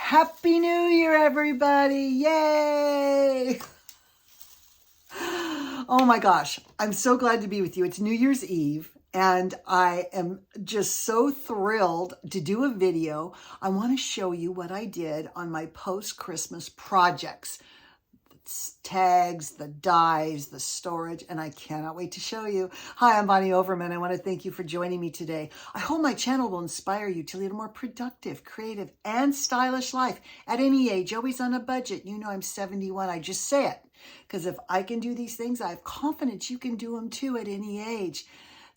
Happy New Year, everybody. Yay. Oh my gosh, I'm so glad to be with you. It's New Year's Eve, and I am just so thrilled to do a video. I want to show you what I did on my post-Christmas projects. Tags, the dies, the storage, and I cannot wait to show you. Hi, I'm Bonnie Overman. I want to thank you for joining me today. I hope my channel will inspire you to lead a more productive, creative, and stylish life at any age, always on a budget. You know I'm 71. I just say it because if I can do these things, I have confidence you can do them too at any age.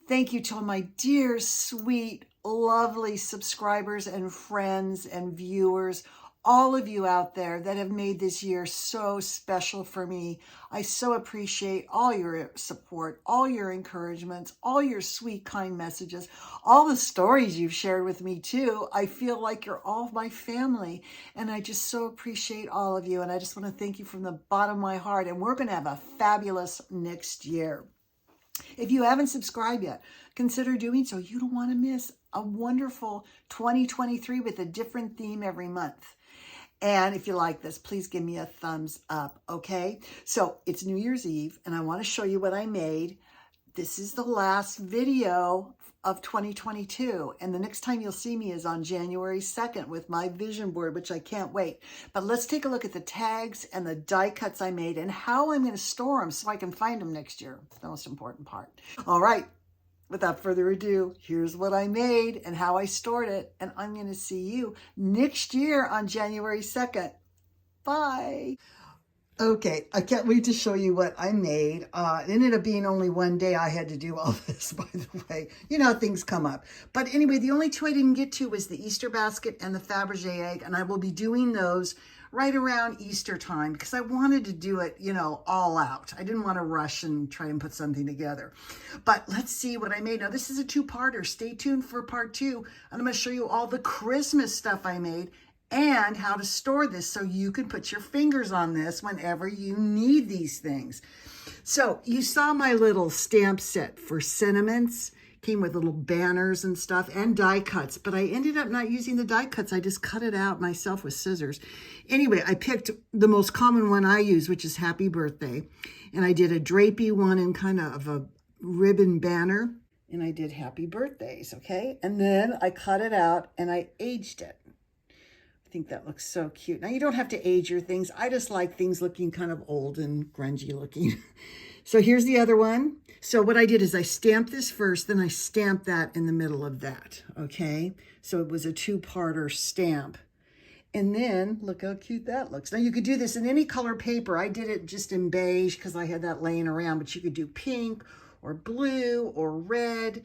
Thank you to all my dear, sweet, lovely subscribers and friends and viewers, all of you out there that have made this year so special for me. I so appreciate all your support, all your encouragements, all your sweet, kind messages, all the stories you've shared with me too. I feel like you're all my family, and I just so appreciate all of you. And I just want to thank you from the bottom of my heart. And we're going to have a fabulous next year. If you haven't subscribed yet, consider doing so. You don't want to miss a wonderful 2023 with a different theme every month. And if you like this, please give me a thumbs up, okay? So it's New Year's Eve, and I want to show you what I made. This is the last video of 2022, and the next time you'll see me is on January 2nd with my vision board, which I can't wait. But let's take a look at the tags and the die cuts I made and how I'm going to store them so I can find them next year. It's the most important part. All right. Without further ado, here's what I made and how I stored it. And I'm going to see you next year on January 2nd. Bye. Okay, I can't wait to show you what I made. It ended up being only one day I had to do all this, by the way. You know how things come up. But anyway, the only two I didn't get to was the Easter basket and the Fabergé egg. And I will be doing those right around Easter time because I wanted to do it, you know, all out. I didn't want to rush and try and put something together. But let's see what I made. Now, this is a two-parter. Stay tuned for part 2. And I'm going to show you all the Christmas stuff I made and how to store this so you can put your fingers on this whenever you need these things. So you saw my little stamp set for sentiments. Came with little banners and stuff and die cuts, but I ended up not using the die cuts. I just cut it out myself with scissors. Anyway, I picked the most common one I use, which is Happy Birthday. And I did a drapey one in kind of a ribbon banner. And I did Happy Birthdays, okay? And then I cut it out and I aged it. I think that looks so cute. Now, you don't have to age your things. I just like things looking kind of old and grungy looking. So here's the other one. So what I did is I stamped this first, then I stamped that in the middle of that, okay? So it was a two-parter stamp. And then look how cute that looks. Now you could do this in any color paper. I did it just in beige because I had that laying around, but you could do pink or blue or red,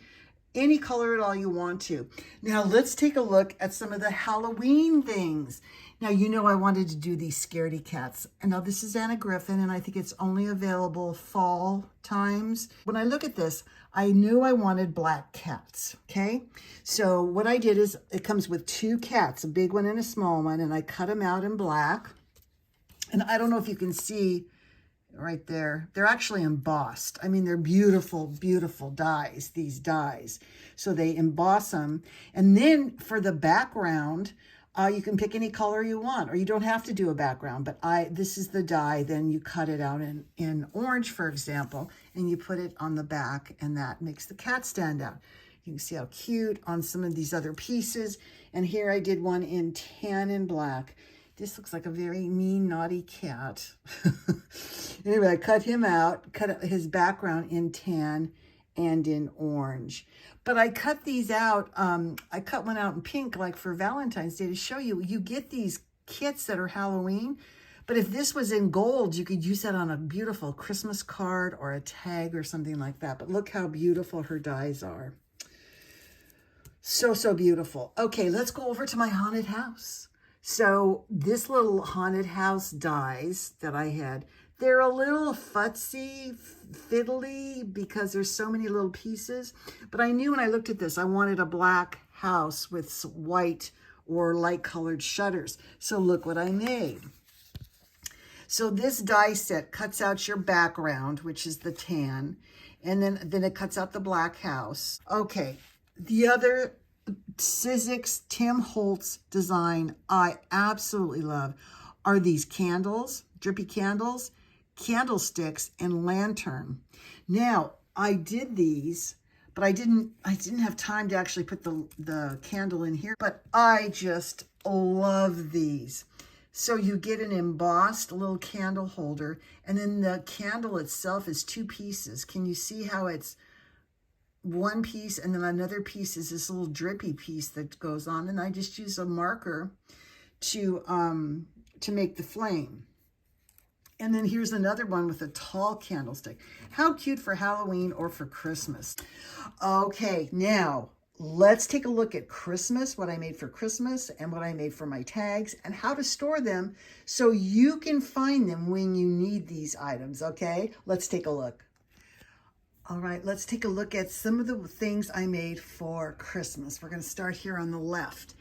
any color at all you want to. Now let's take a look at some of the Halloween things. Now, you know I wanted to do these scaredy cats. And now this is Anna Griffin, and I think it's only available fall times. When I look at this, I knew I wanted black cats, okay? So what I did is it comes with 2 cats, a big one and a small one, and I cut them out in black. And I don't know if you can see right there. They're actually embossed. I mean, they're beautiful, beautiful dies, these dies. So they emboss them. And then for the background, you can pick any color you want, or you don't have to do a background, but this is the die. Then you cut it out in orange, for example, and you put it on the back, and that makes the cat stand out. You can see how cute on some of these other pieces. And here I did one in tan and black. This looks like a very mean, naughty cat. Anyway, I cut him out, cut his background in tan and in orange. But I cut these out, I cut one out in pink, like for Valentine's Day, to show you, you get these kits that are Halloween, but if this was in gold, you could use that on a beautiful Christmas card or a tag or something like that. But look how beautiful her dies are. So, so beautiful. Okay, let's go over to my haunted house. So this little haunted house dies that I had, they're a little futsy, fiddly, because there's so many little pieces. But I knew when I looked at this, I wanted a black house with white or light colored shutters. So look what I made. So this die set cuts out your background, which is the tan, and then it cuts out the black house. Okay, the other Sizzix Tim Holtz design I absolutely love are these candles, drippy candles, candlesticks, and lantern. Now, I did these, but I didn't have time to actually put the candle in here, but I just love these. So you get an embossed little candle holder, and then the candle itself is 2 pieces. Can you see how it's one piece and then another piece is this little drippy piece that goes on, and I just use a marker to make the flame. And then here's another one with a tall candlestick. How cute for Halloween or for Christmas. Okay, now let's take a look at Christmas, what I made for Christmas and what I made for my tags, and how to store them so you can find them when you need these items, okay? Let's take a look. All right, let's take a look at some of the things I made for Christmas. We're going to start here on the left.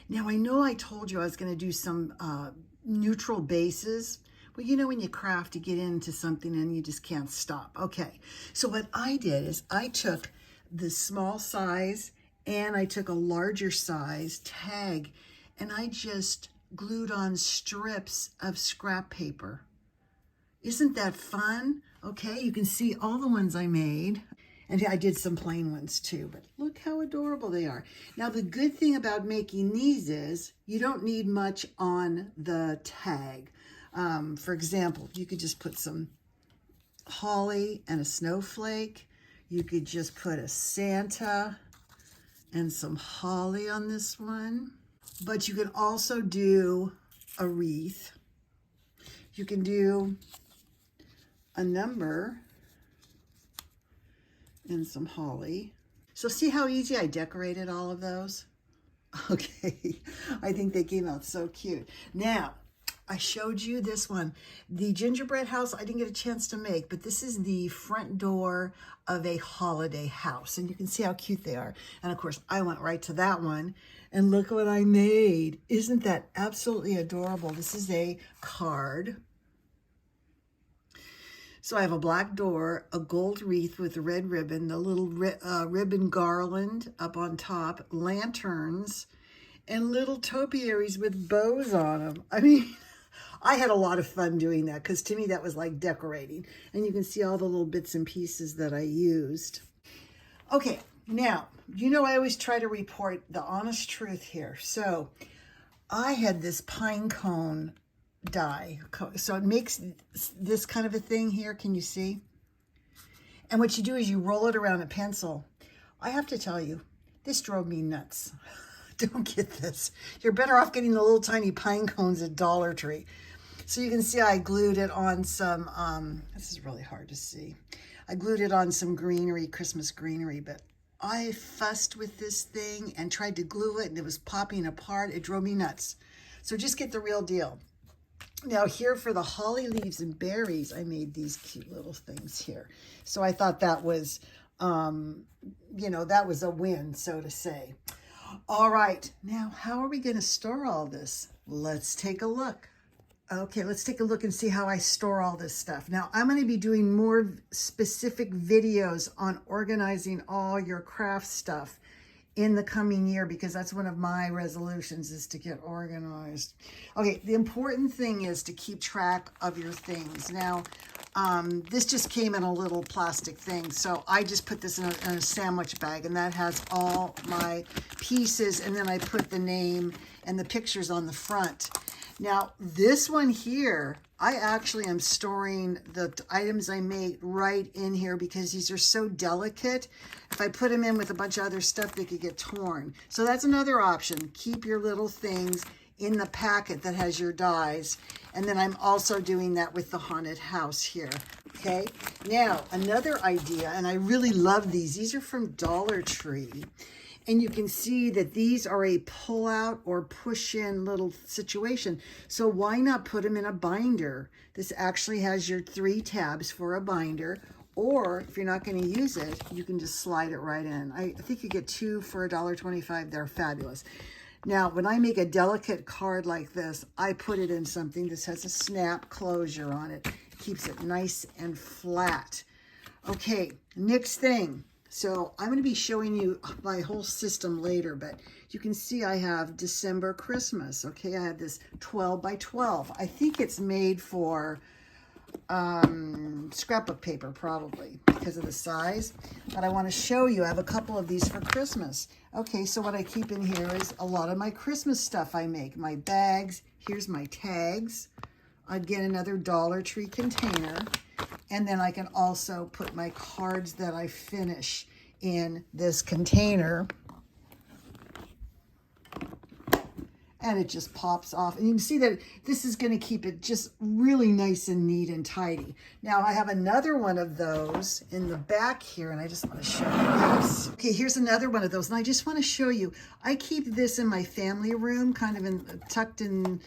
Now, I know I told you I was going to do some neutral bases. Well, you know when you craft, you get into something and you just can't stop. Okay, so what I did is I took the small size and I took a larger size tag and I just glued on strips of scrap paper. Isn't that fun? Okay, you can see all the ones I made. And I did some plain ones too, but look how adorable they are. Now, the good thing about making these is you don't need much on the tag. For example, you could just put some holly and a snowflake. You could just put a Santa and some holly on this one. But you can also do a wreath. You can do a number and some holly. So see how easy I decorated all of those? Okay, I think they came out so cute. Now, I showed you this one. The gingerbread house I didn't get a chance to make, but this is the front door of a holiday house. And you can see how cute they are. And of course, I went right to that one. And look what I made. Isn't that absolutely adorable? This is a card. So I have a black door, a gold wreath with a red ribbon, a little ribbon garland up on top, lanterns, and little topiaries with bows on them. I mean, I had a lot of fun doing that because to me that was like decorating. And you can see all the little bits and pieces that I used. Okay, now, you know I always try to report the honest truth here. So I had this pine cone die. So it makes this kind of a thing here. Can you see? And what you do is you roll it around a pencil. I have to tell you, this drove me nuts. Don't get this. You're better off getting the little tiny pine cones at Dollar Tree. So you can see I glued it on some, this is really hard to see. I glued it on some greenery, Christmas greenery, but I fussed with this thing and tried to glue it and it was popping apart. It drove me nuts. So just get the real deal. Now here for the holly leaves and berries, I made these cute little things here. So I thought that was, you know, that was a win, so to say. All right, now how are we going to store all this? Let's take a look. Okay, let's take a look and see how I store all this stuff. Now, I'm going to be doing more specific videos on organizing all your craft stuff in the coming year because that's one of my resolutions is to get organized. Okay, the important thing is to keep track of your things. Now, this just came in a little plastic thing, so I just put this in a sandwich bag, and that has all my pieces, and then I put the name and the pictures on the front. Now, this one here, I actually am storing the items I made right in here because these are so delicate. If I put them in with a bunch of other stuff, they could get torn. So that's another option. Keep your little things in the packet that has your dies. And then I'm also doing that with the haunted house here. Okay, now another idea, and I really love these. These are from Dollar Tree. And you can see that these are a pull out or push in little situation. So why not put them in a binder? This actually has your 3 tabs for a binder. Or if you're not going to use it, you can just slide it right in. I think you get 2 for $1.25. They're fabulous. Now, when I make a delicate card like this, I put it in something. This has a snap closure on it. Keeps it nice and flat. Okay, next thing. So I'm going to be showing you my whole system later, but you can see I have December Christmas. Okay, I have this 12 by 12. I think it's made for scrapbook paper probably because of the size, but I want to show you. I have a couple of these for Christmas. Okay, so what I keep in here is a lot of my Christmas stuff I make. My bags, here's my tags. I'd get another Dollar Tree container, and then I can also put my cards that I finish in this container. And it just pops off. And you can see that this is going to keep it just really nice and neat and tidy. Now I have another one of those in the back here, and I just want to show you this. Okay, here's another one of those, and I just want to show you. I keep this in my family room, kind of tucked in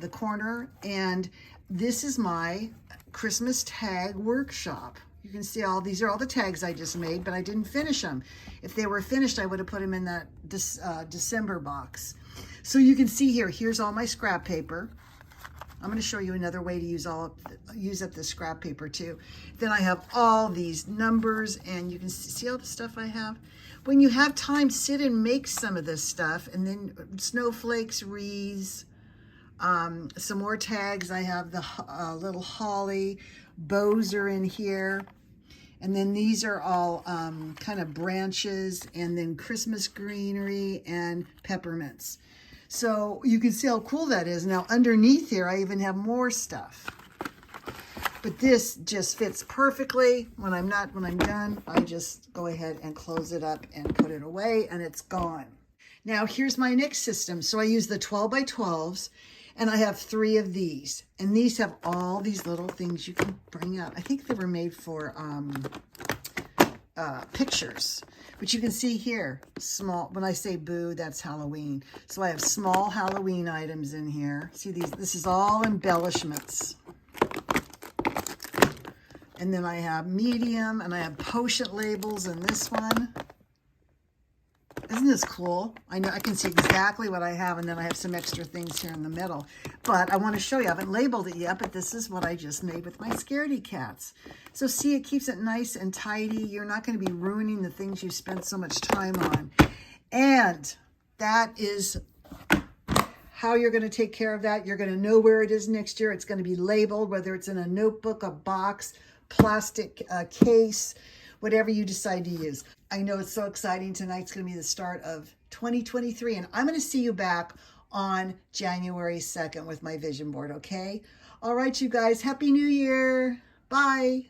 the corner, and this is my Christmas tag workshop. You can see these are all the tags I just made, but I didn't finish them. If they were finished, I would have put them in that December box. So you can see here, here's all my scrap paper. I'm going to show you another way to use up the scrap paper too. Then I have all these numbers, and you can see all the stuff I have. When you have time, sit and make some of this stuff, and then snowflakes, wreaths, some more tags. I have the little holly, bows are in here. And then these are all kind of branches, and then Christmas greenery and peppermints. So you can see how cool that is. Now underneath here, I even have more stuff. But this just fits perfectly. When I'm done, I just go ahead and close it up and put it away, and it's gone. Now here's my next system. So I use the 12 by 12s, and I have 3 of these. And these have all these little things you can bring out. I think they were made for pictures. But you can see here, small, when I say boo, that's Halloween. So I have small Halloween items in here. See these, this is all embellishments. And then I have medium, and I have potion labels in this one. Isn't this cool? I know I can see exactly what I have, and then I have some extra things here in the middle. But I want to show you, I haven't labeled it yet, but this is what I just made with my Scaredy Cats. So see, it keeps it nice and tidy. You're not going to be ruining the things you spent so much time on. And that is how you're going to take care of that. You're going to know where it is next year. It's going to be labeled, whether it's in a notebook, a box, plastic case, whatever you decide to use. I know it's so exciting. Tonight's going to be the start of 2023, and I'm going to see you back on January 2nd with my vision board, okay? All right, you guys, Happy New Year. Bye.